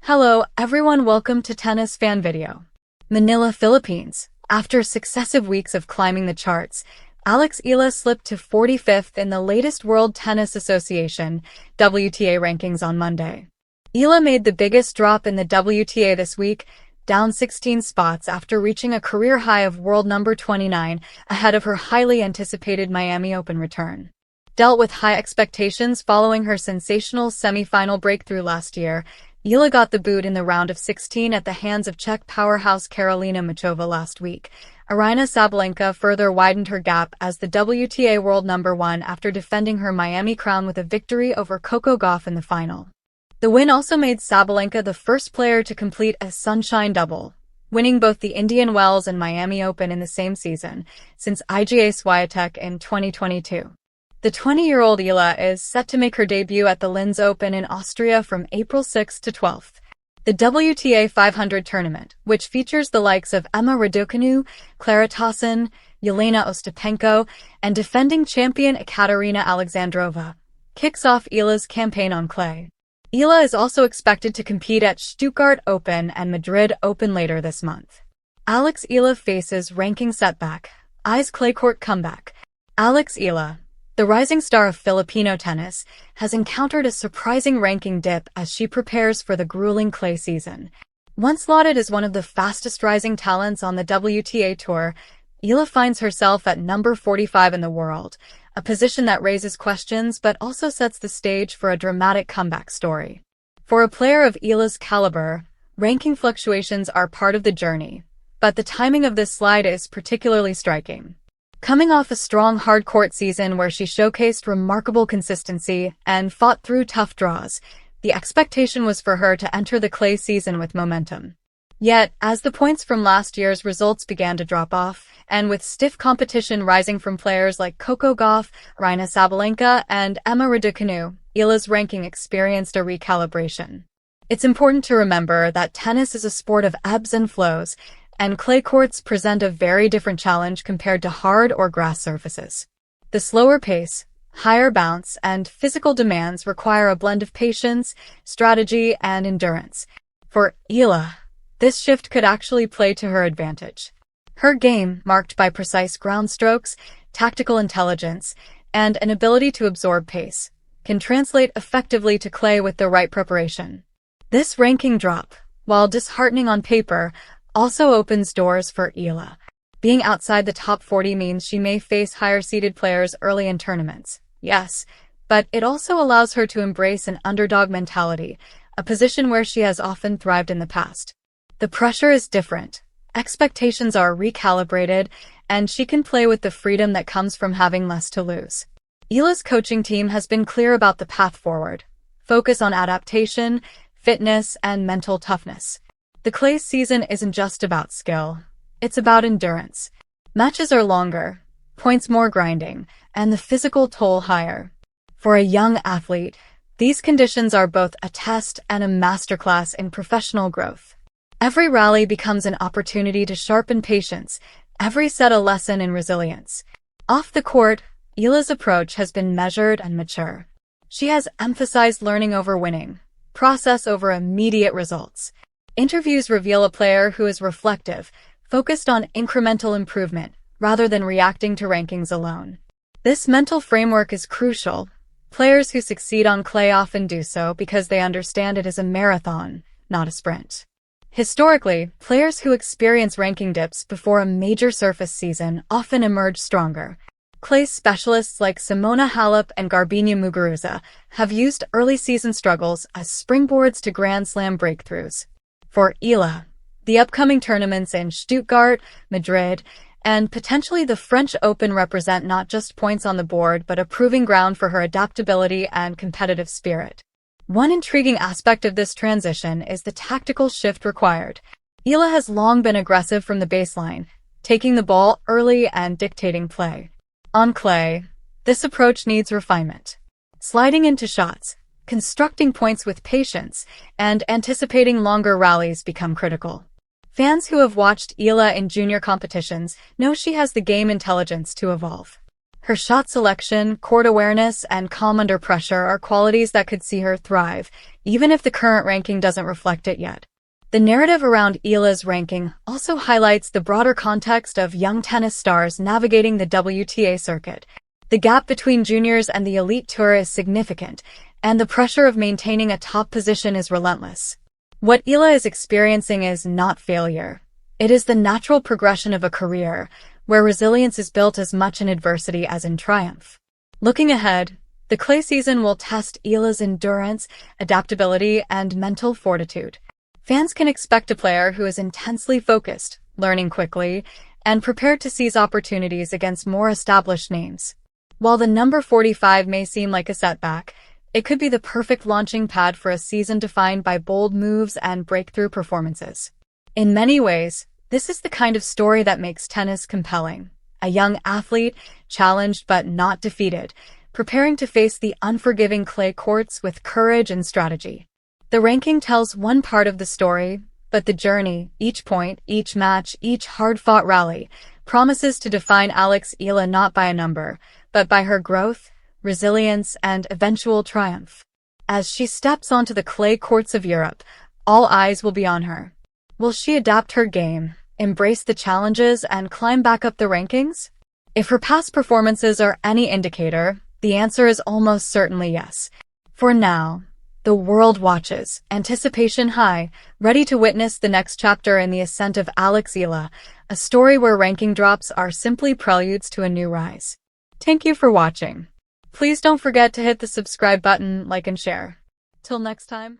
Hello everyone, welcome to Tennis Fan Video. Manila, Philippines. After successive weeks of climbing the charts, Alex Eala slipped to 45th in the latest World Tennis Association (WTA) rankings on Monday. Eala made the biggest drop in the WTA this week, down 16 spots after reaching a career high of world number 29 ahead of her highly anticipated Miami Open return. Dealt with high expectations following her sensational semi-final breakthrough last year, Eala got the boot in the round of 16 at the hands of Czech powerhouse Karolina Muchova last week. Aryna Sabalenka further widened her gap as the WTA world number 1 after defending her Miami crown with a victory over Coco Gauff in the final. The win also made Sabalenka the first player to complete a sunshine double, winning both the Indian Wells and Miami Open in the same season, since Iga Swiatek in 2022. The 20-year-old Eala is set to make her debut at the Linz Open in Austria from April 6 to 12. The WTA 500 tournament, which features the likes of Emma Raducanu, Clara Tauson, Yelena Ostapenko, and defending champion Ekaterina Alexandrova, kicks off Eala's campaign on clay. Eala is also expected to compete at Stuttgart Open and Madrid Open later this month. Alex Eala faces ranking setback, eyes clay court comeback. Alex Eala, the rising star of Filipino tennis, has encountered a surprising ranking dip as she prepares for the grueling clay season. Once lauded as one of the fastest rising talents on the WTA Tour, Eala finds herself at number 45 in the world, a position that raises questions but also sets the stage for a dramatic comeback story. For a player of Eala's caliber, ranking fluctuations are part of the journey, but the timing of this slide is particularly striking. Coming off a strong hard-court season where she showcased remarkable consistency and fought through tough draws, the expectation was for her to enter the clay season with momentum. Yet, as the points from last year's results began to drop off, and with stiff competition rising from players like Coco Gauff, Aryna Sabalenka, and Emma Raducanu, Eala's ranking experienced a recalibration. It's important to remember that tennis is a sport of ebbs and flows, and clay courts present a very different challenge compared to hard or grass surfaces. The slower pace, higher bounce, and physical demands require a blend of patience, strategy, and endurance. For Eala, this shift could actually play to her advantage. Her game, marked by precise ground strokes, tactical intelligence, and an ability to absorb pace, can translate effectively to clay with the right preparation. This ranking drop, while disheartening on paper, also opens doors for Eala. Being outside the top 40 means she may face higher-seeded players early in tournaments, yes, but it also allows her to embrace an underdog mentality, a position where she has often thrived in the past. The pressure is different, expectations are recalibrated, and she can play with the freedom that comes from having less to lose. Eala's coaching team has been clear about the path forward. Focus on adaptation, fitness, and mental toughness. The clay season isn't just about skill, it's about endurance. Matches are longer, points more grinding, and the physical toll higher. For a young athlete, these conditions are both a test and a masterclass in professional growth. Every rally becomes an opportunity to sharpen patience, every set a lesson in resilience. Off the court, Eala's approach has been measured and mature. She has emphasized learning over winning, process over immediate results. Interviews reveal a player who is reflective, focused on incremental improvement, rather than reacting to rankings alone. This mental framework is crucial. Players who succeed on clay often do so because they understand it is a marathon, not a sprint. Historically, players who experience ranking dips before a major surface season often emerge stronger. Clay specialists like Simona Halep and Garbiñe Muguruza have used early season struggles as springboards to Grand Slam breakthroughs. For Eala, the upcoming tournaments in Stuttgart, Madrid, and potentially the French Open represent not just points on the board but a proving ground for her adaptability and competitive spirit. One intriguing aspect of this transition is the tactical shift required. Eala has long been aggressive from the baseline, taking the ball early and dictating play. On clay, this approach needs refinement. Sliding into shots, constructing points with patience, and anticipating longer rallies become critical. Fans who have watched Eala in junior competitions know she has the game intelligence to evolve. Her shot selection, court awareness, and calm under pressure are qualities that could see her thrive, even if the current ranking doesn't reflect it yet. The narrative around Eala's ranking also highlights the broader context of young tennis stars navigating the WTA circuit. The gap between juniors and the elite tour is significant, and the pressure of maintaining a top position is relentless. What Eala is experiencing is not failure. It is the natural progression of a career, where resilience is built as much in adversity as in triumph. Looking ahead, the clay season will test Eala's endurance, adaptability, and mental fortitude. Fans can expect a player who is intensely focused, learning quickly, and prepared to seize opportunities against more established names. While the number 45 may seem like a setback, it could be the perfect launching pad for a season defined by bold moves and breakthrough performances. In many ways, this is the kind of story that makes tennis compelling. A young athlete, challenged but not defeated, preparing to face the unforgiving clay courts with courage and strategy. The ranking tells one part of the story, but the journey, each point, each match, each hard-fought rally, promises to define Alex Eala not by a number, but by her growth, resilience, and eventual triumph. As she steps onto the clay courts of Europe, all eyes will be on her. Will she adapt her game, embrace the challenges, and climb back up the rankings? If her past performances are any indicator, the answer is almost certainly yes. For now, the world watches, anticipation high, ready to witness the next chapter in the ascent of Alex Eala, a story where ranking drops are simply preludes to a new rise. Thank you for watching. Please don't forget to hit the subscribe button, like and share. Till next time.